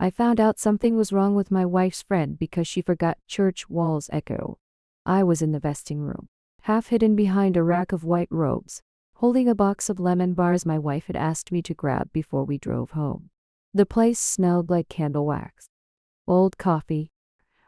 I found out something was wrong with my wife's friend because she forgot church walls echo. I was in the vesting room, half hidden behind a rack of white robes, holding a box of lemon bars my wife had asked me to grab before we drove home. The place smelled like candle wax, old coffee,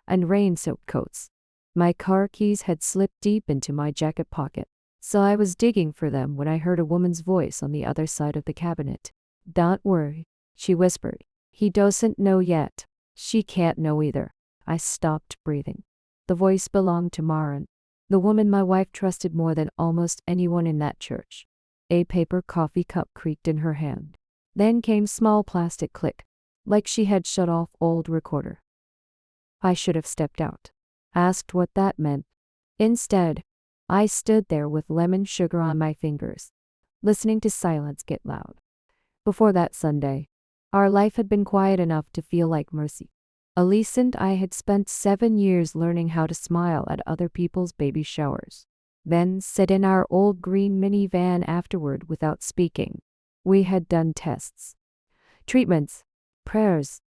and rain-soaked coats. My car keys had slipped deep into my jacket pocket, so I was digging for them when I heard a woman's voice on the other side of the cabinet. "Don't worry," she whispered. "He doesn't know yet. She can't know either." I stopped breathing. The voice belonged to Maren, the woman my wife trusted more than almost anyone in that church. A paper coffee cup creaked in her hand. Then came small plastic click, like she had shut off old recorder. I should have stepped out, asked what that meant. Instead, I stood there with lemon sugar on my fingers, listening to silence get loud. Before that Sunday, our life had been quiet enough to feel like mercy. Elise and I had spent 7 years learning how to smile at other people's baby showers, then sit in our old green minivan afterward without speaking. We had done tests, treatments, prayers,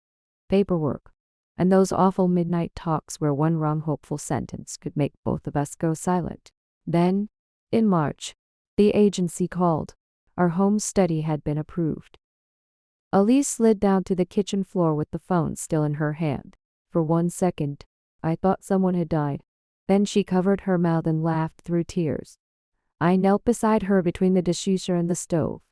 paperwork, and those awful midnight talks where one wrong hopeful sentence could make both of us go silent. Then, in March, the agency called. Our home study had been approved. Elise slid down to the kitchen floor with the phone still in her hand. For 1 second, I thought someone had died. Then she covered her mouth and laughed through tears. I knelt beside her between the dishwasher and the stove,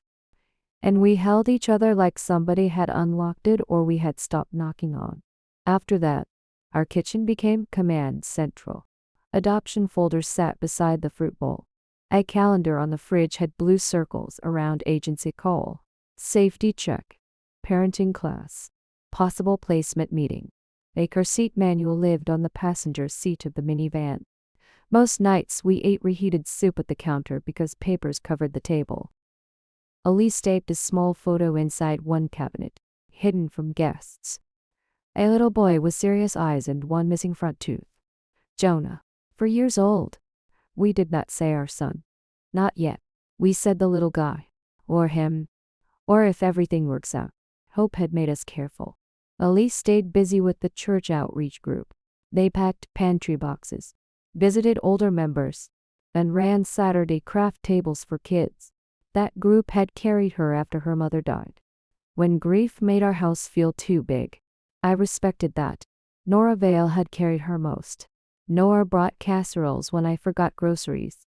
and we held each other like somebody had unlocked it or we had stopped knocking on. After that, our kitchen became command central. Adoption folders sat beside the fruit bowl. A calendar on the fridge had blue circles around agency call, safety check, parenting class, possible placement meeting. A car seat manual lived on the passenger seat of the minivan. Most nights we ate reheated soup at the counter because papers covered the table. Elise taped a small photo inside one cabinet, hidden from guests. A little boy with serious eyes and one missing front tooth. Jonah, 4 years old. We did not say our son. Not yet. We said the little guy. Or him. Or if everything works out. Hope had made us careful. Elise stayed busy with the church outreach group. They packed pantry boxes, visited older members, and ran Saturday craft tables for kids. That group had carried her after her mother died. When grief made our house feel too big, I respected that. Nora Vale had carried her most. Nora brought casseroles when I forgot groceries.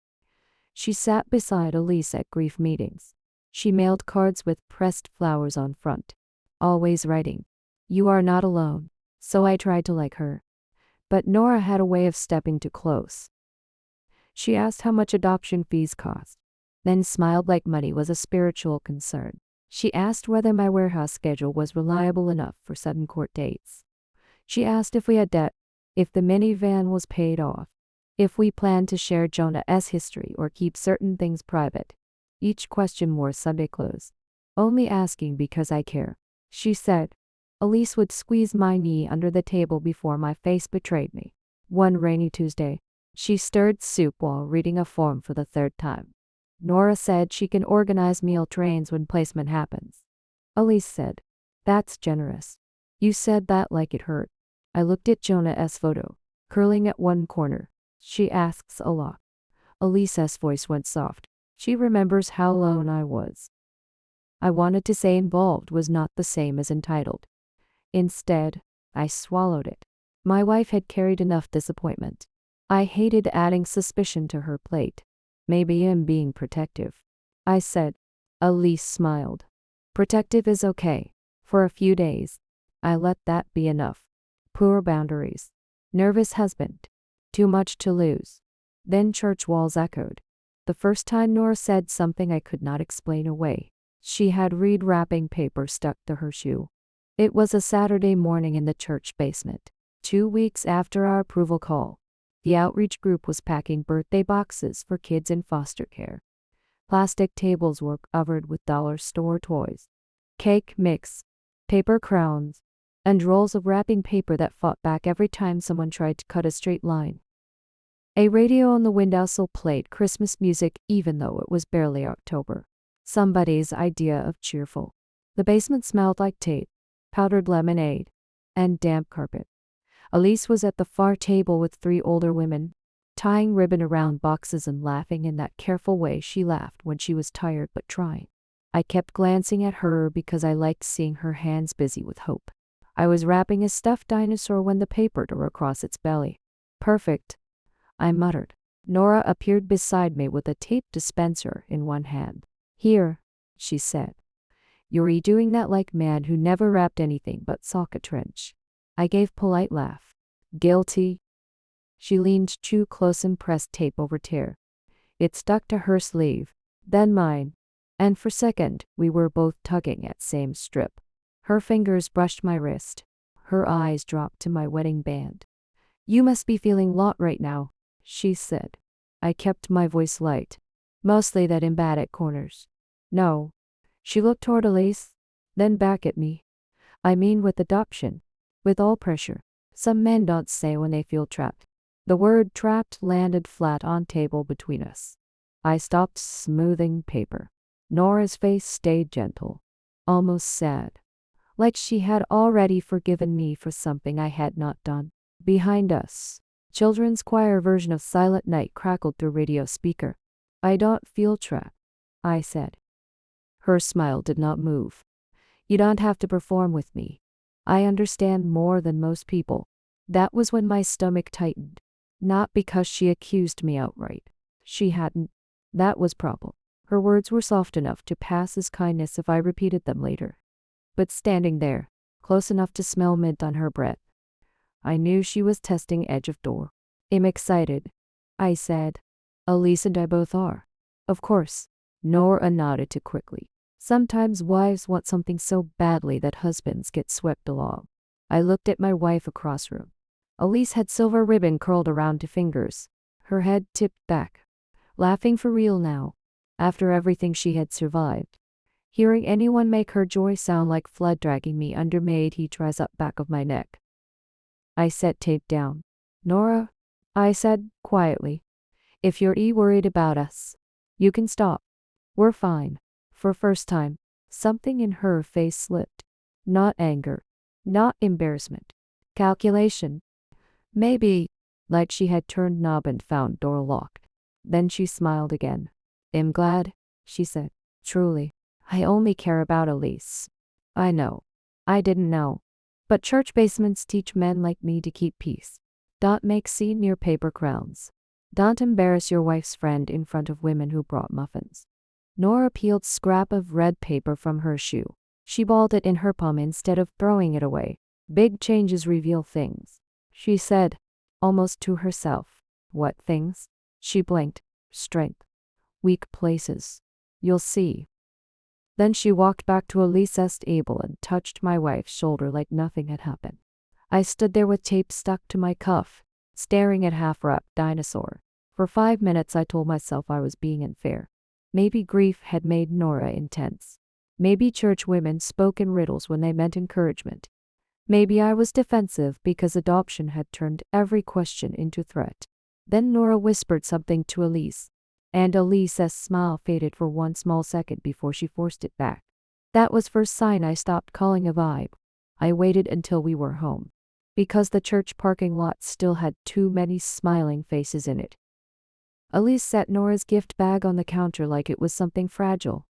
She sat beside Elise at grief meetings. She mailed cards with pressed flowers on front, always writing, "You are not alone." So I tried to like her. But Nora had a way of stepping too close. She asked how much adoption fees cost, then smiled like money was a spiritual concern. She asked whether my warehouse schedule was reliable enough for sudden court dates. She asked if we had debt, if the minivan was paid off, if we planned to share Jonah's history or keep certain things private. Each question wore Sunday clothes. "Only asking because I care," she said. Elise would squeeze my knee under the table before my face betrayed me. One rainy Tuesday, she stirred soup while reading a form for the 3rd time. Nora said she can organize meal trains when placement happens. Elise said, "That's generous." "You said that like it hurt." I looked at Jonah's photo, curling at one corner. "She asks a lot." Elise's voice went soft. "She remembers how alone I was." I wanted to say involved was not the same as entitled. Instead, I swallowed it. My wife had carried enough disappointment. I hated adding suspicion to her plate. "Maybe I'm being protective," I said. Elise smiled. "Protective is okay. For a few days. I let that be enough." Poor boundaries. Nervous husband. Too much to lose. Then church walls echoed. The first time Nora said something I could not explain away. She had reed wrapping paper stuck to her shoe. It was a Saturday morning in the church basement, 2 weeks after our approval call. The outreach group was packing birthday boxes for kids in foster care. Plastic tables were covered with dollar store toys, cake mix, paper crowns, and rolls of wrapping paper that fought back every time someone tried to cut a straight line. A radio on the windowsill played Christmas music even though it was barely October. Somebody's idea of cheerful. The basement smelled like tape, powdered lemonade, and damp carpet. Elise was at the far table with 3 older women, tying ribbon around boxes and laughing in that careful way she laughed when she was tired but trying. I kept glancing at her because I liked seeing her hands busy with hope. I was wrapping a stuffed dinosaur when the paper tore across its belly. Perfect, I muttered. Nora appeared beside me with a tape dispenser in one hand. Here, she said. You're doing that like man who never wrapped anything but socket trench. I gave polite laugh. Guilty. She leaned too close and pressed tape over tear. It stuck to her sleeve, then mine, and for a second we were both tugging at same strip. Her fingers brushed my wrist. Her eyes dropped to my wedding band. You must be feeling lot right now, she said. I kept my voice light. Mostly that I'm bad at corners. No. She looked toward Elise, then back at me. I mean with adoption. With all pressure. Some men don't say when they feel trapped. The word trapped landed flat on table between us. I stopped smoothing paper. Nora's face stayed gentle, almost sad, like she had already forgiven me for something I had not done. Behind us, children's choir version of Silent Night crackled through radio speaker. I don't feel trapped, I said. Her smile did not move. You don't have to perform with me. I understand more than most people. That was when my stomach tightened. Not because she accused me outright. She hadn't. That was problem. Her words were soft enough to pass as kindness if I repeated them later. But standing there, close enough to smell mint on her breath, I knew she was testing edge of door. I'm excited, I said. Elise and I both are. Of course. Nora nodded too quickly. Sometimes wives want something so badly that husbands get swept along. I looked at my wife across room. Elise had silver ribbon curled around her fingers, her head tipped back, laughing for real now, after everything she had survived. Hearing anyone make her joy sound like flood dragging me under made heat rise up back of my neck. I set tape down. Nora, I said quietly, if you're worried about us, you can stop. We're fine. For first time, something in her face slipped. Not anger, not embarrassment. Calculation. Maybe, like she had turned knob and found door locked. Then she smiled again. I'm glad, she said. Truly, I only care about Elise. I know. I didn't know. But church basements teach men like me to keep peace. Don't make scene near paper crowns. Don't embarrass your wife's friend in front of women who brought muffins. Nora peeled scrap of red paper from her shoe. She balled it in her palm instead of throwing it away. Big changes reveal things, she said, almost to herself. What things? She blinked. Strength. Weak places. You'll see. Then she walked back to Elise's table and touched my wife's shoulder like nothing had happened. I stood there with tape stuck to my cuff, staring at half-wrapped dinosaur. For 5 minutes I told myself I was being unfair. Maybe grief had made Nora intense. Maybe church women spoke in riddles when they meant encouragement. Maybe I was defensive because adoption had turned every question into threat. Then Nora whispered something to Elise, and Elise's smile faded for one small second before she forced it back. That was first sign I stopped calling a vibe. I waited until we were home, because the church parking lot still had too many smiling faces in it. Elise set Nora's gift bag on the counter like it was something fragile.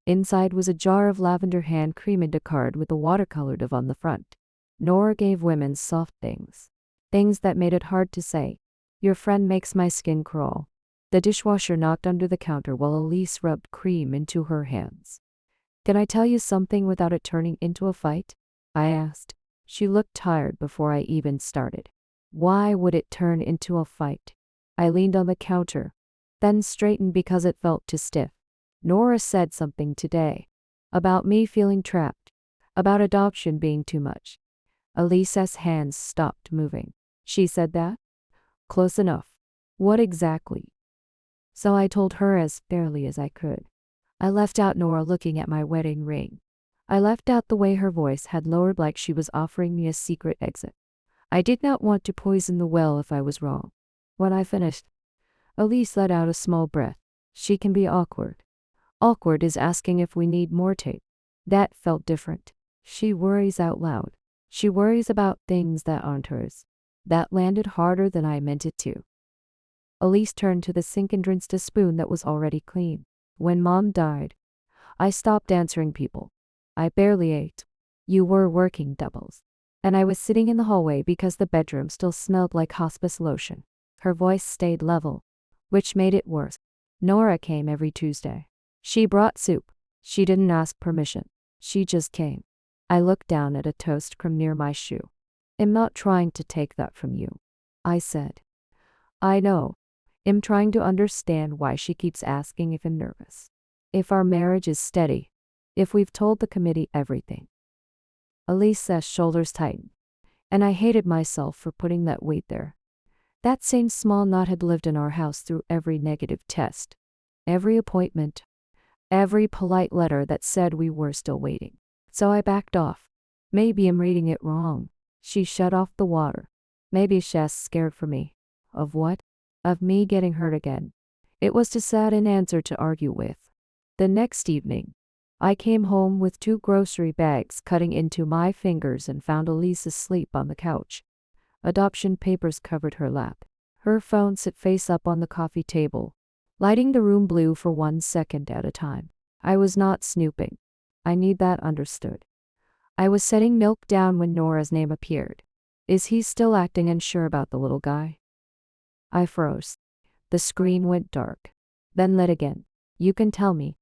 Inside was a jar of lavender hand cream and a card with a watercolor div on the front. Nora gave women soft things. Things that made it hard to say. Your friend makes my skin crawl. The dishwasher knocked under the counter while Elise rubbed cream into her hands. Can I tell you something without it turning into a fight? I asked. She looked tired before I even started. Why would it turn into a fight? I leaned on the counter, then straightened because it felt too stiff. Nora said something today. About me feeling trapped. About adoption being too much. Elise's hands stopped moving. She said that? Close enough. What exactly? So I told her as fairly as I could. I left out Nora looking at my wedding ring. I left out the way her voice had lowered like she was offering me a secret exit. I did not want to poison the well if I was wrong. When I finished, Elise let out a small breath. She can be awkward. Awkward is asking if we need more tape. That felt different. She worries out loud. She worries about things that aren't hers. That landed harder than I meant it to. Elise turned to the sink and rinsed a spoon that was already clean. When Mom died, I stopped answering people. I barely ate. You were working doubles. And I was sitting in the hallway because the bedroom still smelled like hospice lotion. Her voice stayed level, which made it worse. Nora came every Tuesday. She brought soup. She didn't ask permission. She just came. I looked down at a toast crumb near my shoe. I'm not trying to take that from you, I said. I know. I'm trying to understand why she keeps asking if I'm nervous. If our marriage is steady. If we've told the committee everything. Elisa's shoulders tightened, and I hated myself for putting that weight there. That same small knot had lived in our house through every negative test, every appointment, every polite letter that said we were still waiting. So I backed off. Maybe I'm reading it wrong. She shut off the water. Maybe she's scared for me. Of what? Of me getting hurt again. It was too sad an answer to argue with. The next evening, I came home with 2 grocery bags cutting into my fingers and found Elise asleep on the couch. Adoption papers covered her lap. Her phone sat face up on the coffee table, lighting the room blue for 1 second at a time. I was not snooping. I need that understood. I was setting milk down when Nora's name appeared. Is he still acting unsure about the little guy? I froze. The screen went dark. Then lit again. You can tell me.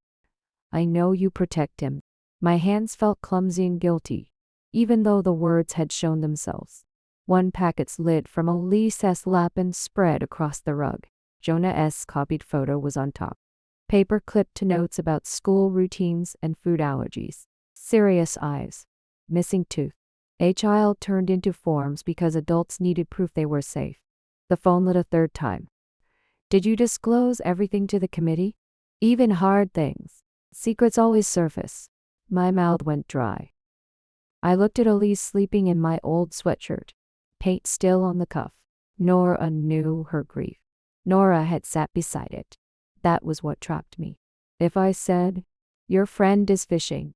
I know you protect him. My hands felt clumsy and guilty, even though the words had shown themselves. 1 packet slid from Elise's lap and spread across the rug. Jonah's copied photo was on top. Paper clipped to notes about school routines and food allergies. Serious eyes. Missing tooth. A child turned into forms because adults needed proof they were safe. The phone lit a 3rd time. Did you disclose everything to the committee? Even hard things. Secrets always surface. My mouth went dry. I looked at Elise sleeping in my old sweatshirt, paint still on the cuff. Nora knew her grief. Nora had sat beside it. That was what trapped me. If I said, "Your friend is fishing,"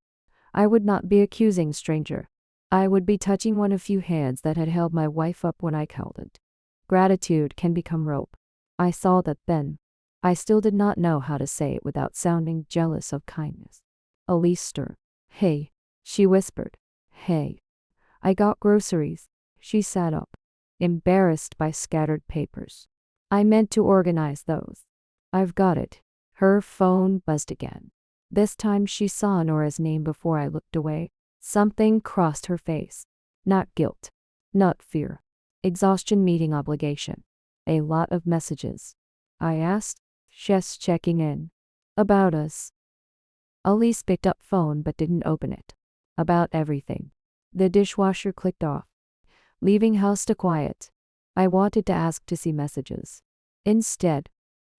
I would not be accusing stranger. I would be touching one of few hands that had held my wife up when I couldn't. Gratitude can become rope. I saw that then. I still did not know how to say it without sounding jealous of kindness. Elise stirred. Hey, she whispered. Hey. I got groceries. She sat up, embarrassed by scattered papers. I meant to organize those. I've got it. Her phone buzzed again. This time she saw Nora's name before I looked away. Something crossed her face. Not guilt. Not fear. Exhaustion meeting obligation. A lot of messages. I asked, just checking in. About us. Elise picked up phone but didn't open it. About everything. The dishwasher clicked off, leaving house to quiet. I wanted to ask to see messages. Instead,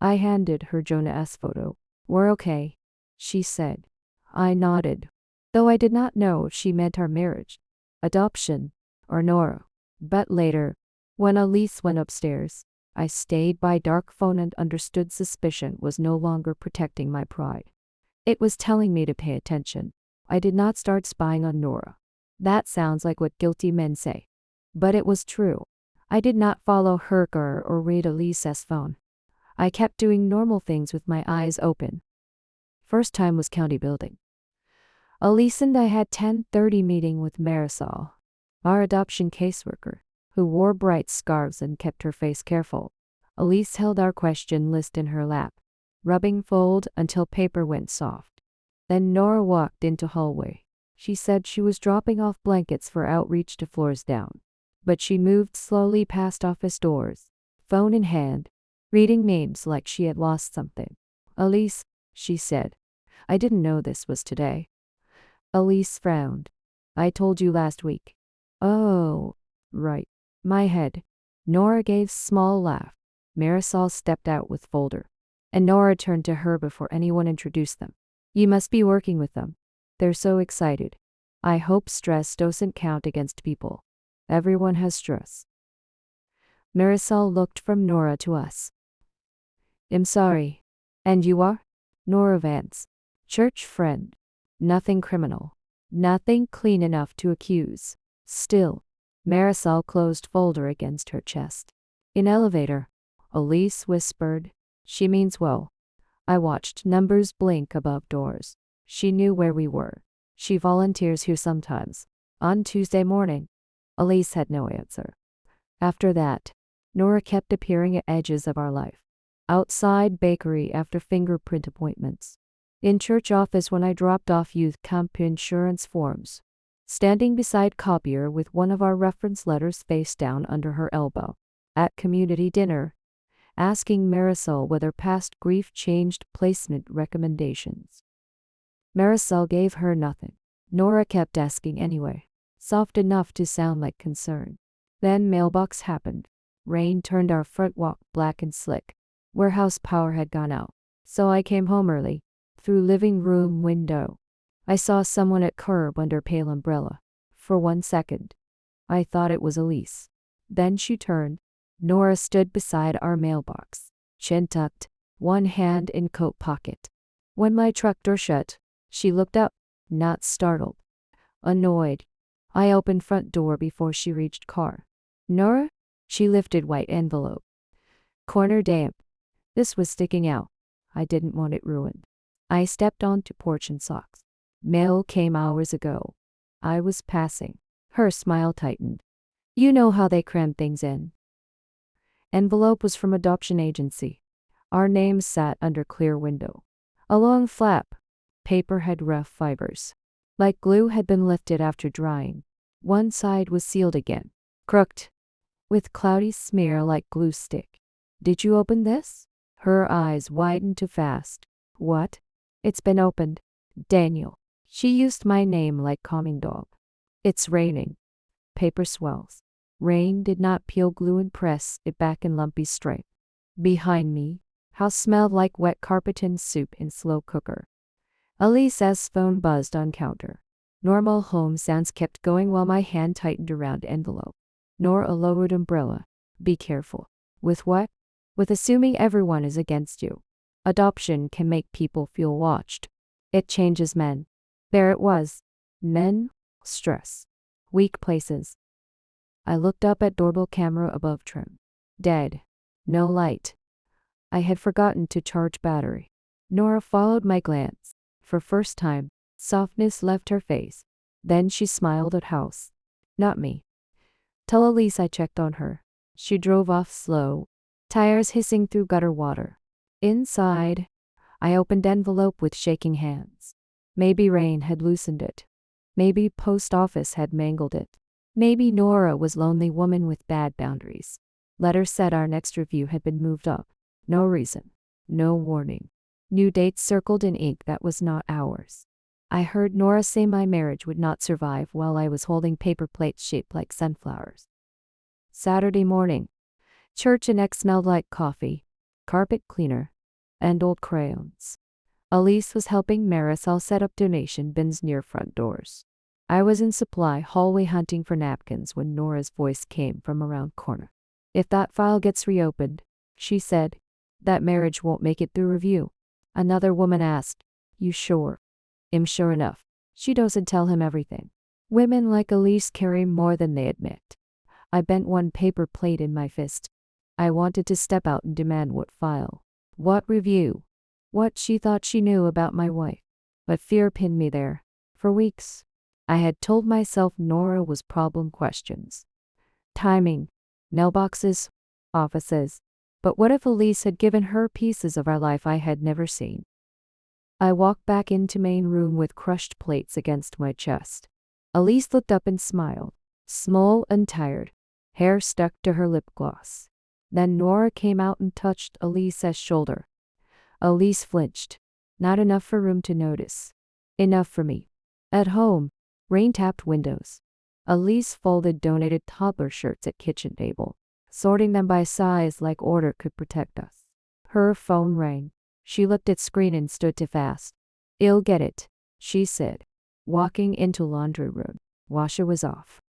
I handed her Jonah's photo. We're okay, she said. I nodded, though I did not know if she meant our marriage, adoption, or Nora. But later, when Elise went upstairs, I stayed by dark phone and understood suspicion was no longer protecting my pride. It was telling me to pay attention. I did not start spying on Nora. That sounds like what guilty men say. But it was true. I did not follow her or read Elise's phone. I kept doing normal things with my eyes open. First time was county building. Elise and I had 10:30 meeting with Marisol, our adoption caseworker, who wore bright scarves and kept her face careful. Elise held our question list in her lap, rubbing fold until paper went soft. Then Nora walked into hallway. She said she was dropping off blankets for outreach to floors down, but she moved slowly past office doors, phone in hand, reading names like she had lost something. Elise, she said. I didn't know this was today. Elise frowned. I told you last week. Oh, right. My head. Nora gave small laugh. Marisol stepped out with folder, and Nora turned to her before anyone introduced them. You must be working with them. They're so excited. I hope stress doesn't count against people. Everyone has stress. Marisol looked from Nora to us. I'm sorry. And you are? Nora Vance. Church friend. Nothing criminal. Nothing clean enough to accuse. Still, Marisol closed folder against her chest. In elevator, Elise whispered, "She means well." I watched numbers blink above doors. She knew where we were. She volunteers here sometimes. On Tuesday morning, Elise had no answer. After that, Nora kept appearing at edges of our life. Outside bakery after fingerprint appointments. In church office when I dropped off youth camp insurance forms. Standing beside copier with one of our reference letters face down under her elbow. At community dinner, asking Marisol whether past grief changed placement recommendations. Marisol gave her nothing. Nora kept asking anyway, soft enough to sound like concern. Then mailbox happened. Rain turned our front walk black and slick. Warehouse power had gone out. So I came home early. Through living room window, I saw someone at curb under pale umbrella. For 1 second, I thought it was Elise. Then she turned. Nora stood beside our mailbox, chin tucked, one hand in coat pocket. When my truck door shut, she looked up, not startled, annoyed. I opened front door before she reached car. "Nora?" She lifted white envelope. Corner damp. This was sticking out. I didn't want it ruined. I stepped onto porch in socks. Mail came hours ago. I was passing. Her smile tightened. "You know how they cram things in." Envelope was from adoption agency. Our names sat under clear window. A long flap. Paper had rough fibers. Like glue had been lifted after drying. One side was sealed again. Crooked. With cloudy smear like glue stick. "Did you open this?" Her eyes widened too fast. "What?" "It's been opened. Daniel." She used my name like calming dog. "It's raining." Paper swells. Rain did not peel glue and press it back in lumpy stripe. Behind me, house smelled like wet carpet and soup in slow cooker. Elise's phone buzzed on counter. Normal home sounds kept going while my hand tightened around envelope. Nora lowered umbrella. "Be careful." "With what?" "With assuming everyone is against you. Adoption can make people feel watched. It changes men." There it was. Men, stress, weak places. I looked up at doorbell camera above trim. Dead. No light. I had forgotten to charge battery. Nora followed my glance. For first time, softness left her face. Then she smiled at house. "Not me. Tell Elise I checked on her." She drove off slow, tires hissing through gutter water. Inside, I opened envelope with shaking hands. Maybe rain had loosened it. Maybe post office had mangled it. Maybe Nora was lonely woman with bad boundaries. Letter said our next review had been moved up. No reason. No warning. New dates circled in ink that was not ours. I heard Nora say my marriage would not survive while I was holding paper plates shaped like sunflowers. Saturday morning. Church annex smelled like coffee, carpet cleaner, and old crayons. Elise was helping Marisol set up donation bins near front doors. I was in supply hallway hunting for napkins when Nora's voice came from around corner. "If that file gets reopened," she said, "that marriage won't make it through review." Another woman asked, "You sure?" "I'm sure enough." She doesn't tell him everything. Women like Elise carry more than they admit. I bent one paper plate in my fist. I wanted to step out and demand what file, what review, what she thought she knew about my wife. But fear pinned me there. For weeks, I had told myself Nora was problem questions. Timing, mailboxes, offices. But what if Elise had given her pieces of our life I had never seen? I walked back into main room with crushed plates against my chest. Elise looked up and smiled, small and tired, hair stuck to her lip gloss. Then Nora came out and touched Elise's shoulder. Elise flinched. Not enough for room to notice. Enough for me. At home, rain-tapped windows. Elise folded donated toddler shirts at kitchen table, sorting them by size like order could protect us. Her phone rang. She looked at screen and stood too fast. "I'll get it," she said, walking into laundry room. Washer was off.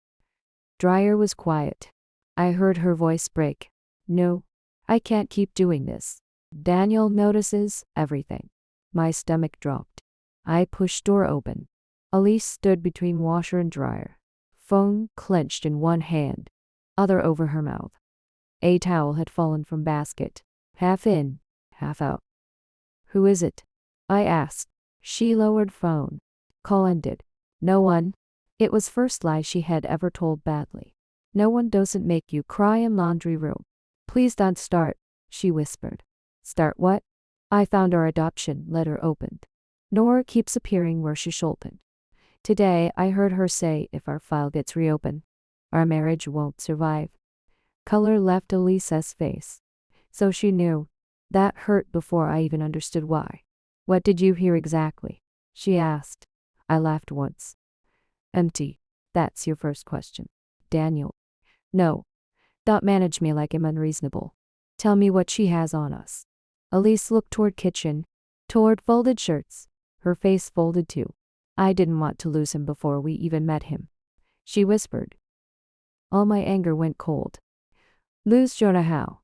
Dryer was quiet. I heard her voice break. "No, I can't keep doing this. Daniel notices everything." My stomach dropped. I pushed door open. Elise stood between washer and dryer. phone clenched in one hand, other over her mouth. A towel had fallen from basket, half in, half out. "Who is it?" I asked. She lowered phone. Call ended. "No one." It was first lie she had ever told badly. "No one doesn't make you cry in laundry room." "Please don't start," she whispered. "Start what?" I found our adoption letter opened. Nora keeps appearing where she shouldn't. Today I heard her say if our file gets reopened, our marriage won't survive. Color left Elisa's face. So she knew. That hurt before I even understood why. "What did you hear exactly?" she asked. I laughed once. "Empty. That's your first question." "Daniel." "No. Don't manage me like I'm unreasonable. Tell me what she has on us." Elise looked toward kitchen, toward folded shirts. Her face folded too. I didn't want to lose him before we even met him. She whispered. All my anger went cold. "Lose Jonah how?"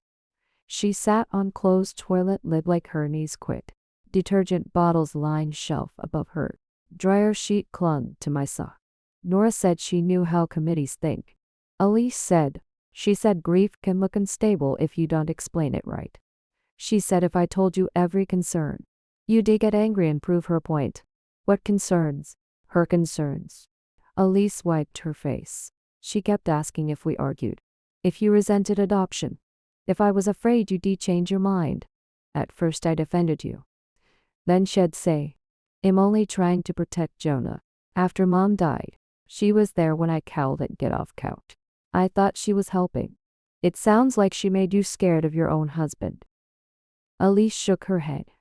She sat on closed toilet lid like her knees quit. Detergent bottles lined shelf above her. Dryer sheet clung to my sock. Nora said she knew how committees think. Elise said, she said grief can look unstable if you don't explain it right. She said if I told you every concern, you'd get angry and prove her point. What concerns? Her concerns. Elise wiped her face. She kept asking if we argued. If you resented adoption. If I was afraid you'd change your mind. At first I defended you. Then she'd say, I'm only trying to protect Jonah. After Mom died, she was there when I called it get off couch. I thought she was helping. It sounds like she made you scared of your own husband. Elise shook her head,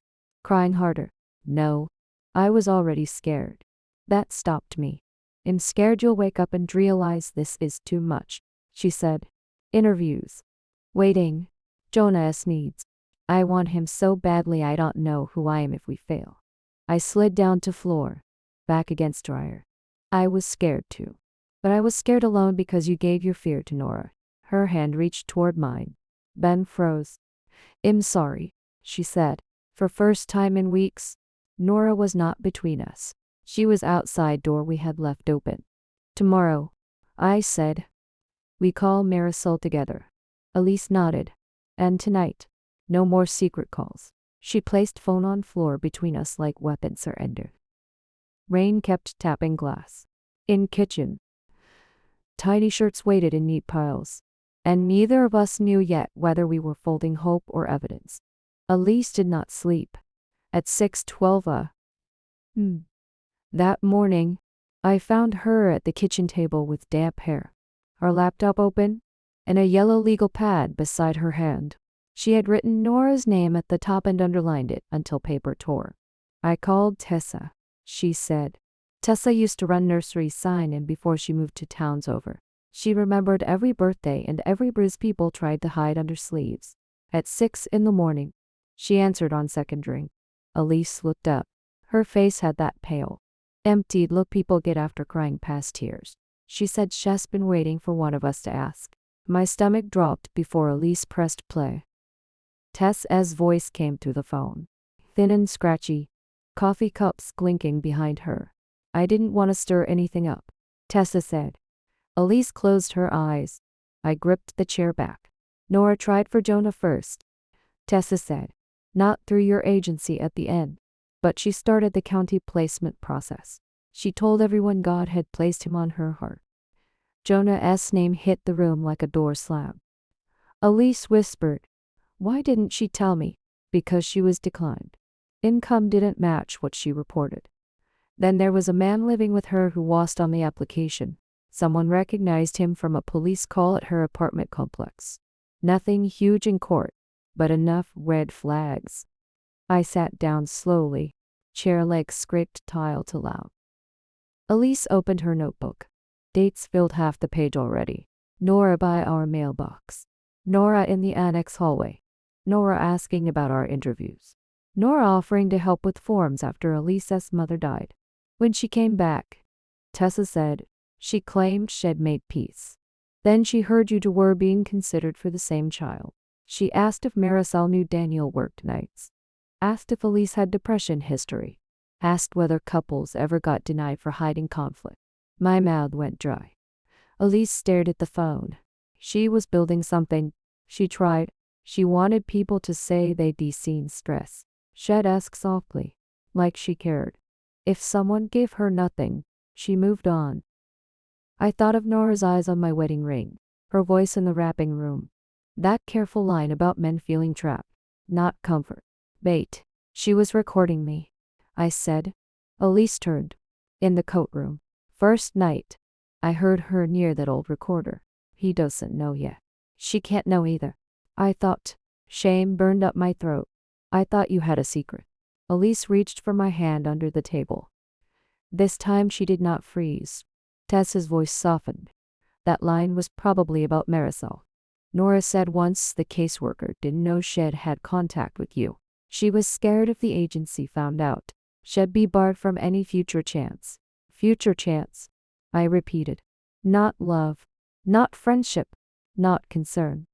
crying harder. No, I was already scared. That stopped me. I'm scared you'll wake up and realize this is too much, she said. Interviews. Waiting. Jonah's needs. I want him so badly I don't know who I am if we fail. I slid down to floor, back against dryer. I was scared too. But I was scared alone because you gave your fear to Nora. Her hand reached toward mine. Ben froze. I'm sorry, she said. For first time in weeks, Nora was not between us. She was outside door we had left open. Tomorrow, I said. We call Marisol together. Elise nodded. And tonight, no more secret calls. She placed phone on floor between us like weapons surrendered. Rain kept tapping glass. In kitchen. Tiny shirts waited in neat piles. And neither of us knew yet whether we were folding hope or evidence. Elise did not sleep. At 6:12 that morning, I found her at the kitchen table with damp hair, her laptop open, and a yellow legal pad beside her hand. She had written Nora's name at the top and underlined it until paper tore. I called Tessa, she said. Tessa used to run nursery sign-in before she moved to towns over. She remembered every birthday and every bruise people tried to hide under sleeves. At 6 a.m, she answered on second ring. Elise looked up. Her face had that pale, emptied look people get after crying past tears. She said she's been waiting for one of us to ask. My stomach dropped before Elise pressed play. Tessa's voice came through the phone. Thin and scratchy, coffee cups clinking behind her. I didn't want to stir anything up, Tessa said. Elise closed her eyes. I gripped the chair back. Nora tried for Jonah first, Tessa said. Not through your agency at the end, but she started the county placement process. She told everyone God had placed him on her heart. Jonah's name hit the room like a door slam. Elise whispered, why didn't she tell me? Because she was declined. Income didn't match what she reported. Then there was a man living with her who lost on the application. Someone recognized him from a police call at her apartment complex. Nothing huge in court, but enough red flags. I sat down slowly. Chair legs scraped tile to loud. Elise opened her notebook. Dates filled half the page already. Nora by our mailbox. Nora in the annex hallway. Nora asking about our interviews. Nora offering to help with forms after Elisa's mother died. When she came back, Tessa said, she claimed she'd made peace. Then she heard you two were being considered for the same child. She asked if Marisol knew Daniel worked nights. Asked if Elise had depression history. Asked whether couples ever got denied for hiding conflict. My mouth went dry. Elise stared at the phone. She was building something. She tried. She wanted people to say they'd seen stress. She'd ask softly, like she cared. If someone gave her nothing, she moved on. I thought of Nora's eyes on my wedding ring, her voice in the wrapping room. That careful line about men feeling trapped, not comfort. Bait. She was recording me, I said. Elise turned. In the coat room. First night. I heard her near that old recorder. He doesn't know yet. She can't know either. I thought. Shame burned up my throat. I thought you had a secret. Elise reached for my hand under the table. This time she did not freeze. Tessa's voice softened. That line was probably about Marisol. Nora said once the caseworker didn't know she'd had contact with you. She was scared if the agency found out. She'd be barred from any future chance. Future chance, I repeated. Not love. Not friendship. Not concern.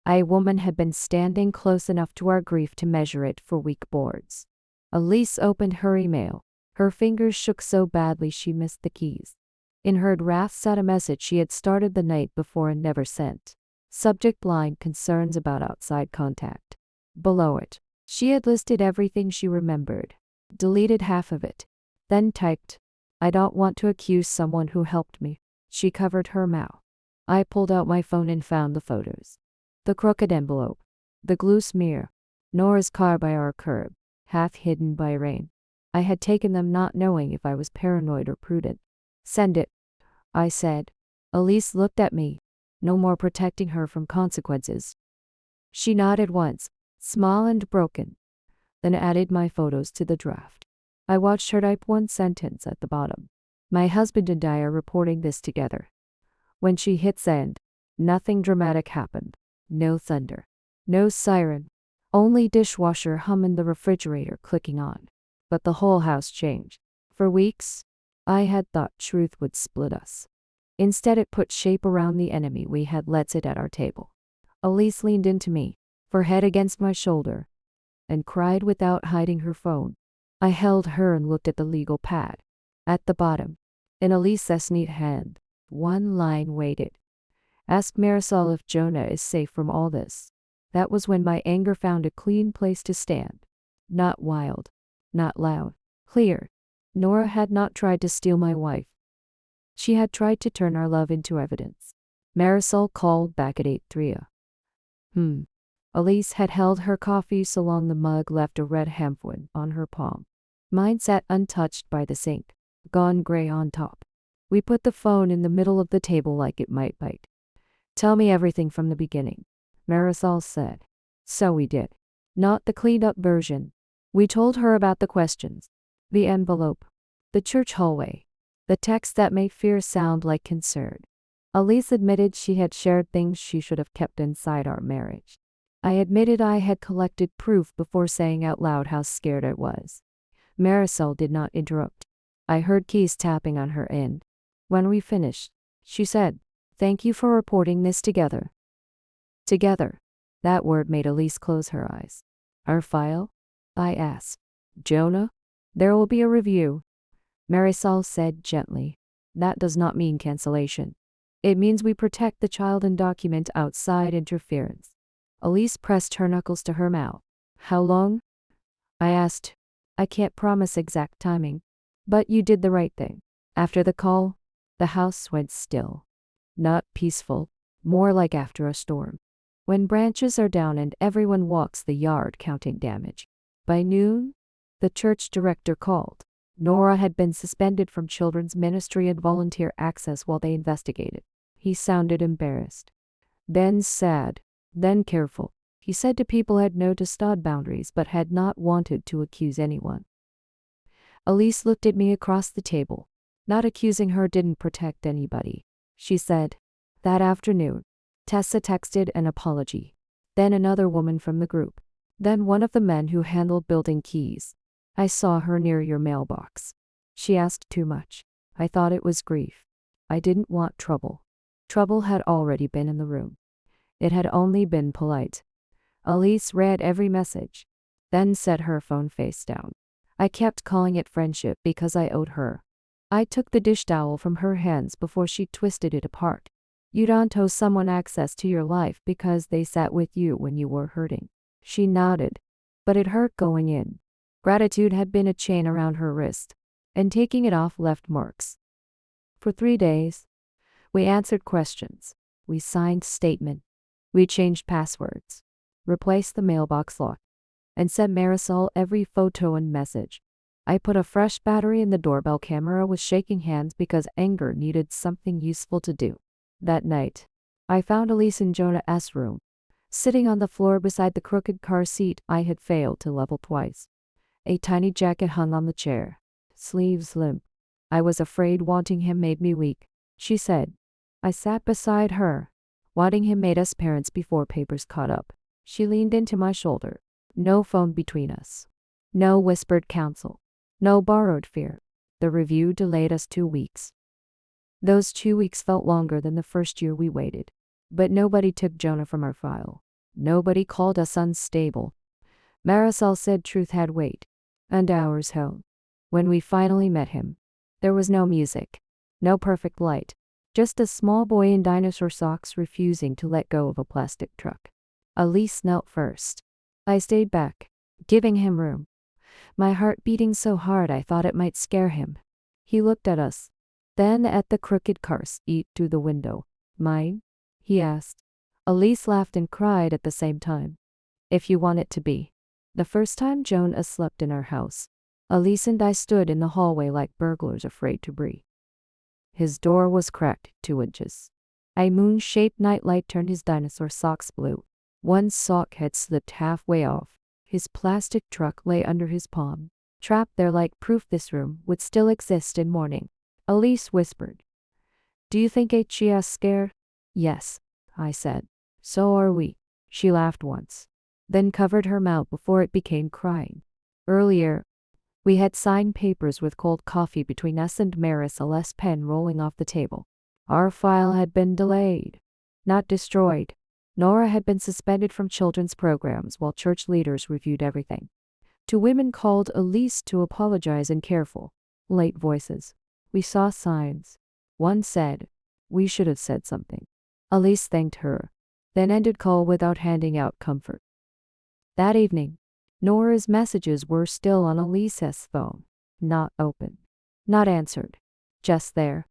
A woman had been standing close enough to our grief to measure it for weak boards. Elise opened her email. Her fingers shook so badly she missed the keys. In her draft sat a message she had started the night before and never sent. Subject line: concerns about outside contact. Below it, she had listed everything she remembered. Deleted half of it. Then typed, I don't want to accuse someone who helped me. She covered her mouth. I pulled out my phone and found the photos. The crooked envelope. The glue smear. Nora's car by our curb, half hidden by rain. I had taken them not knowing if I was paranoid or prudent. Send it, I said. Elise looked at me. No more protecting her from consequences. She nodded once, small and broken, then added my photos to the draft. I watched her type one sentence at the bottom. My husband and I are reporting this together. When she hit send, nothing dramatic happened. No thunder. No siren. Only dishwasher hum and the refrigerator clicking on. But the whole house changed. For weeks, I had thought truth would split us. Instead it put shape around the enemy we had let sit at our table. Elise leaned into me, her head against my shoulder, and cried without hiding her phone. I held her and looked at the legal pad. At the bottom, in Elise's neat hand, one line waited. Ask Marisol if Jonah is safe from all this. That was when my anger found a clean place to stand. Not wild, not loud, clear. Nora had not tried to steal my wife. She had tried to turn our love into evidence. Marisol called back at 8:03. Elise had held her coffee so long the mug left a red hempwood on her palm. Mine sat untouched by the sink, gone gray on top. We put the phone in the middle of the table like it might bite. Tell me everything from the beginning, Marisol said. So we did. Not the cleaned up version. We told her about the questions, the envelope, the church hallway, the text that made fear sound like concern. Elise admitted she had shared things she should have kept inside our marriage. I admitted I had collected proof before saying out loud how scared I was. Marisol did not interrupt. I heard keys tapping on her end. When we finished, she said, Thank you for reporting this together. Together. That word made Elise close her eyes. Our file? I asked. Jonah? There will be a review, Marisol said gently. That does not mean cancellation. It means we protect the child and document outside interference. Elise pressed her knuckles to her mouth. How long? I asked. I can't promise exact timing. But you did the right thing. After the call, the house went still. Not peaceful, more like after a storm. When branches are down and everyone walks the yard counting damage. By noon, the church director called. Nora had been suspended from children's ministry and volunteer access while they investigated. He sounded embarrassed. Then sad, then careful. He said to people had noticed odd boundaries but had not wanted to accuse anyone. Elise looked at me across the table. Not accusing her didn't protect anybody. She said, that afternoon, Tessa texted an apology. Then another woman from the group. Then one of the men who handled building keys. I saw her near your mailbox. She asked too much. I thought it was grief. I didn't want trouble. Trouble had already been in the room. It had only been polite. Elise read every message, then set her phone face down. I kept calling it friendship because I owed her. I took the dish towel from her hands before she twisted it apart. You don't owe someone access to your life because they sat with you when you were hurting. She nodded, but it hurt going in. Gratitude had been a chain around her wrist, and taking it off left marks. For 3 days, we answered questions. We signed statement. We changed passwords, replaced the mailbox lock, and sent Marisol every photo and message. I put a fresh battery in the doorbell camera with shaking hands because anger needed something useful to do. That night, I found Elise in Jonah's room, sitting on the floor beside the crooked car seat I had failed to level twice. A tiny jacket hung on the chair, sleeves limp. I was afraid wanting him made me weak, she said. I sat beside her. Wanting him made us parents before papers caught up. She leaned into my shoulder. No phone between us. No whispered counsel. No borrowed fear. The review delayed us 2 weeks. Those 2 weeks felt longer than the first year we waited. But nobody took Jonah from our file. Nobody called us unstable. Marisol said truth had weight. And ours held. When we finally met him, there was no music. No perfect light. Just a small boy in dinosaur socks refusing to let go of a plastic truck. Elise knelt first. I stayed back, giving him room. My heart beating so hard I thought it might scare him. He looked at us, then at the crooked car seat through the window. Mine? He asked. Elise laughed and cried at the same time. If you want it to be. The first time Jonah slept in our house, Elise and I stood in the hallway like burglars afraid to breathe. His door was cracked 2 inches. A moon-shaped nightlight turned his dinosaur socks blue. One sock had slipped halfway off. His plastic truck lay under his palm, trapped there like proof this room would still exist in morning. Elise whispered, "Do you think HG's scared?" "Yes," I said. "So are we." She laughed once, then covered her mouth before it became crying. Earlier, we had signed papers with cold coffee between us and Marisol's pen rolling off the table. Our file had been delayed, not destroyed. Nora had been suspended from children's programs while church leaders reviewed everything. 2 women called Elise to apologize in careful, late voices. We saw signs. One said, "We should have said something." Elise thanked her, then ended call without handing out comfort. That evening, Nora's messages were still on Elise's phone, not open, not answered, just there,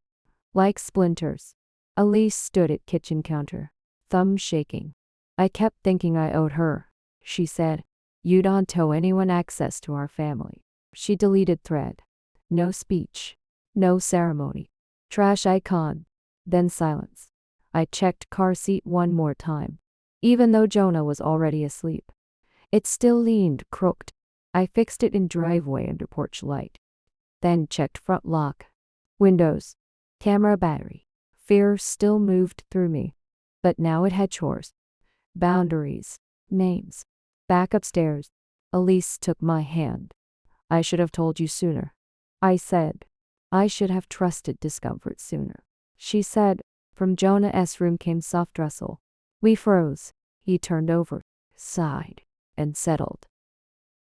like splinters. Elise stood at kitchen counter, thumb shaking. "I kept thinking I owed her," she said. "You don't owe anyone access to our family." She deleted thread. No speech. No ceremony. Trash icon. Then silence. I checked car seat one more time. Even though Jonah was already asleep, it still leaned crooked. I fixed it in driveway under porch light. Then checked front lock. Windows. Camera battery. Fear still moved through me. But now it had chores. Boundaries. Names. Back upstairs. Elise took my hand. "I should have told you sooner," I said. "I should have trusted discomfort sooner." She said. From Jonah's room came soft rustle. We froze. He turned over, sighed, and settled.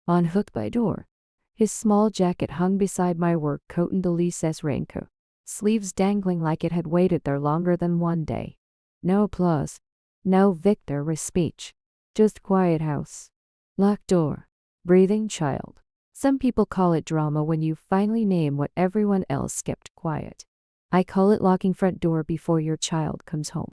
Unhooked my door. His small jacket hung beside my work coat and Elise's raincoat, sleeves dangling like it had waited there longer than one day. No applause. No victory speech. Just quiet house. Locked door. Breathing child. Some people call it drama when you finally name what everyone else kept quiet. I call it locking front door before your child comes home.